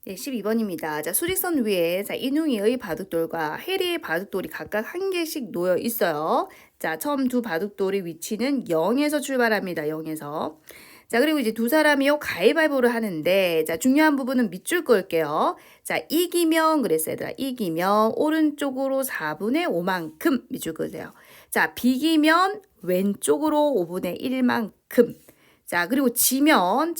네, 12번입니다. 자, 수직선 위에 이능이의 바둑돌과 해리의 바둑돌이 각각 한 개씩 놓여 있어요. 자, 처음 두 바둑돌의 위치는 0에서 출발합니다. 0에서. 자, 그리고 이제 두 사람이요 가위바위보를 하는데, 자, 중요한 부분은 밑줄 그을게요. 자, 이기면 그랬어요, 얘들아. 이기면 오른쪽으로 4분의 5만큼 밑줄 그으세요. 자, 비기면 왼쪽으로 5분의 1만큼. 자, 그리고 지면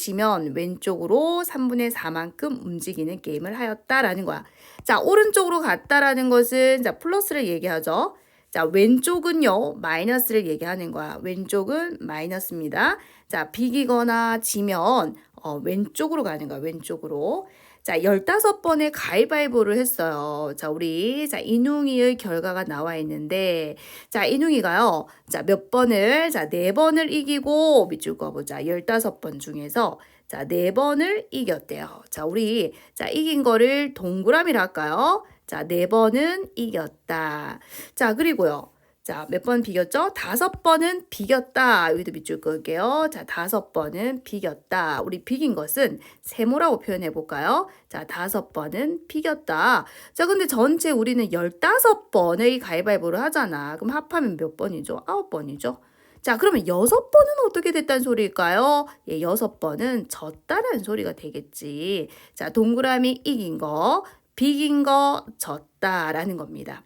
왼쪽으로 3분의 4만큼 움직이는 게임을 하였다라는 거야. 자, 오른쪽으로 갔다라는 것은 자, 플러스를 얘기하죠. 자, 왼쪽은요, 마이너스를 얘기하는 거야. 왼쪽은 마이너스입니다. 자, 비기거나 지면 왼쪽으로 가는 거야. 왼쪽으로. 자, 15번의 가위바위보를 했어요. 자, 우리 이능이의 결과가 나와 있는데 자, 이능이가요. 자, 몇 번을 자, 4번을 이기고 밑줄 그어 보자. 15번 중에서 자, 4번을 이겼대요. 자, 우리 이긴 거를 동그라미로 할까요? 자, 4번은 이겼다. 자, 그리고요. 자, 몇 번 비겼죠? 5번은 비겼다. 여기도 밑줄 그을게요. 자, 5번은 비겼다. 우리 비긴 것은 세모라고 표현해 볼까요? 자, 5번은 비겼다. 자, 근데 전체 우리는 15번의 가위바위보를 하잖아. 그럼 합하면 몇 번이죠? 9번이죠. 자, 그러면 6번은 어떻게 됐다는 소리일까요? 예, 6번은 졌다라는 소리가 되겠지. 자, 동그라미 이긴 거, 비긴 거, 졌다라는 겁니다.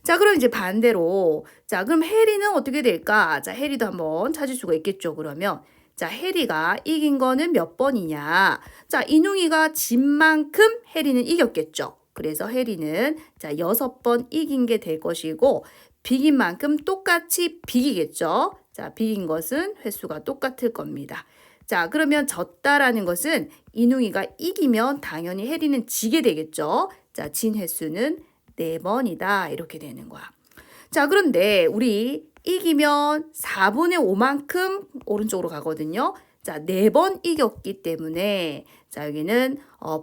자, 그럼 이제 반대로 자, 그럼 해리는 어떻게 될까? 자, 해리도 한번 찾을 수가 있겠죠. 그러면 자, 해리가 이긴 거는 몇 번이냐? 자, 이능이가 진 만큼 해리는 이겼겠죠. 그래서 해리는 자, 6번 이긴 게 될 것이고 비긴 만큼 똑같이 비기겠죠. 자, 비긴 것은 횟수가 똑같을 겁니다. 자, 그러면 졌다라는 것은 이능이가 이기면 당연히 해리는 지게 되겠죠. 자, 진 횟수는 4번이다. 이렇게 되는 거야. 자, 그런데 우리 이기면 4분의 5만큼 오른쪽으로 가거든요. 자, 4번 이겼기 때문에 자, 여기는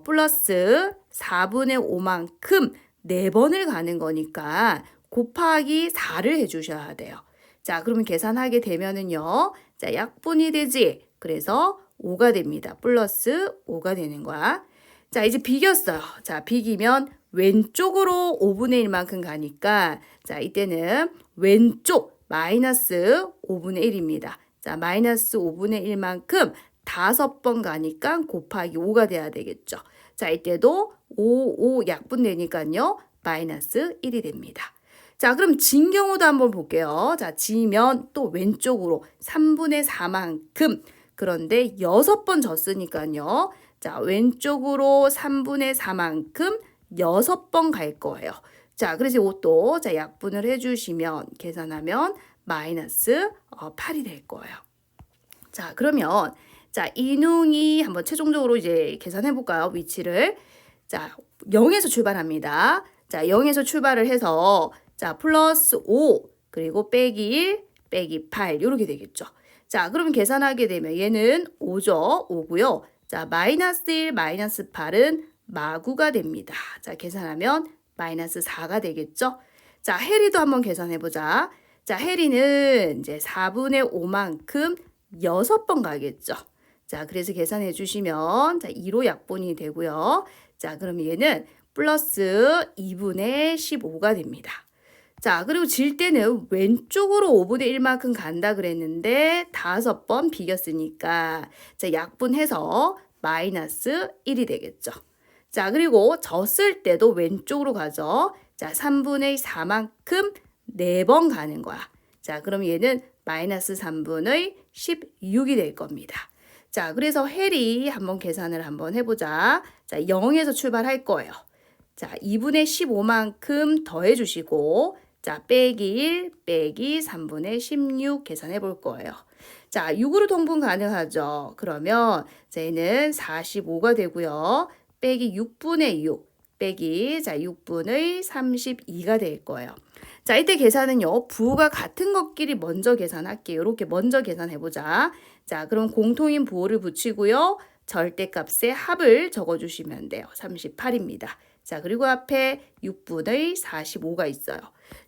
플러스 4분의 5만큼 4번을 가는 거니까 곱하기 4를 해주셔야 돼요. 자, 그러면 계산하게 되면은요. 자, 약분이 되지. 그래서 5가 됩니다. 플러스 5가 되는 거야. 자, 이제 비겼어요. 자, 비기면 왼쪽으로 5분의 1만큼 가니까 자, 이때는 왼쪽 마이너스 5분의 1입니다. 자, 마이너스 5분의 1만큼 5번 가니까 곱하기 5가 돼야 되겠죠. 자, 이때도 5 약분되니까요. 마이너스 1이 됩니다. 자, 그럼 진 경우도 한번 볼게요. 자, 지면 또 왼쪽으로 3분의 4만큼 그런데 6번 졌으니까요. 자, 왼쪽으로 3분의 4만큼 6번 갈 거예요. 자, 그래서 이것도 자, 약분을 해주시면 계산하면 마이너스 8이 될 거예요. 자, 그러면 자, 이능이 한번 최종적으로 이제 계산해 볼까요? 위치를. 자, 0에서 출발합니다. 자, 0에서 출발을 해서 자, 플러스 5 그리고 빼기 1 빼기 8 이렇게 되겠죠. 자, 그러면 계산하게 되면 얘는 5죠. 5고요. 자, 마이너스 1 마이너스 8은 마구가 됩니다. 자, 계산하면 마이너스 4가 되겠죠. 자, 해리도 한번 계산해 보자. 자, 해리는 이제 4분의 5만큼 6번 가겠죠. 자, 그래서 계산해 주시면 자, 2로 약분이 되고요. 자, 그럼 얘는 플러스 2분의 15가 됩니다. 자, 그리고 질 때는 왼쪽으로 5분의 1만큼 간다 그랬는데 5번 비겼으니까 자, 약분해서 마이너스 1이 되겠죠. 자, 그리고 졌을 때도 왼쪽으로 가죠. 자, 3분의 4만큼 4번 가는 거야. 자, 그럼 얘는 마이너스 3분의 16이 될 겁니다. 자, 그래서 해리 한번 계산을 한번 해보자. 자, 0에서 출발할 거예요. 자, 2분의 15만큼 더해 주시고 자, 빼기 1 빼기 3분의 16 계산해 볼 거예요. 자, 6으로 통분 가능하죠. 그러면 얘는 45가 되고요. 빼기 6분의 6 빼기 자 6분의 32가 될 거예요. 자, 이때 계산은요. 부호가 같은 것끼리 먼저 계산할게요. 이렇게 먼저 계산해보자. 자, 그럼 공통인 부호를 붙이고요. 절대값의 합을 적어주시면 돼요. 38입니다. 자, 그리고 앞에 6분의 45가 있어요.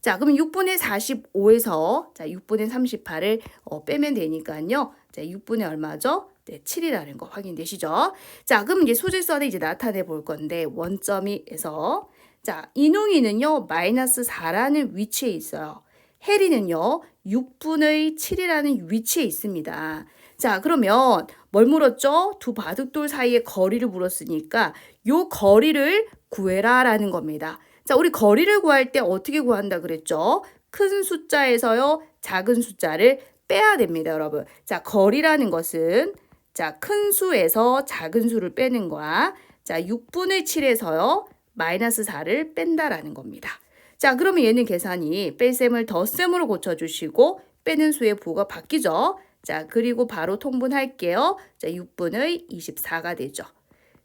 자, 그럼 6분의 45에서 자, 6분의 38을 빼면 되니까요. 자, 6분의 얼마죠? 네, 7이라는 거 확인되시죠? 자, 그럼 이제 소직선을 이제 나타내 볼 건데 원점에서 자, 인웅이는요 마이너스 4라는 위치에 있어요. 해리는요 6분의 7이라는 위치에 있습니다. 자, 그러면 뭘 물었죠? 두 바둑돌 사이의 거리를 물었으니까 요 거리를 구해라 라는 겁니다. 자, 우리 거리를 구할 때 어떻게 구한다 그랬죠? 큰 숫자에서요 작은 숫자를 빼야 됩니다, 여러분. 자, 거리라는 것은 자, 큰 수에서 작은 수를 빼는 거야. 자, 6분의 7에서요 마이너스 4를 뺀다라는 겁니다. 자, 그러면 얘는 계산이 뺄셈을 덧셈으로 고쳐주시고 빼는 수의 부호가 바뀌죠. 자, 그리고 바로 통분할게요. 자, 6분의 24가 되죠.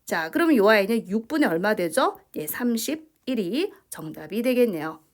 자, 그러면 요 아이는 6분의 얼마 되죠? 예, 31이 정답이 되겠네요.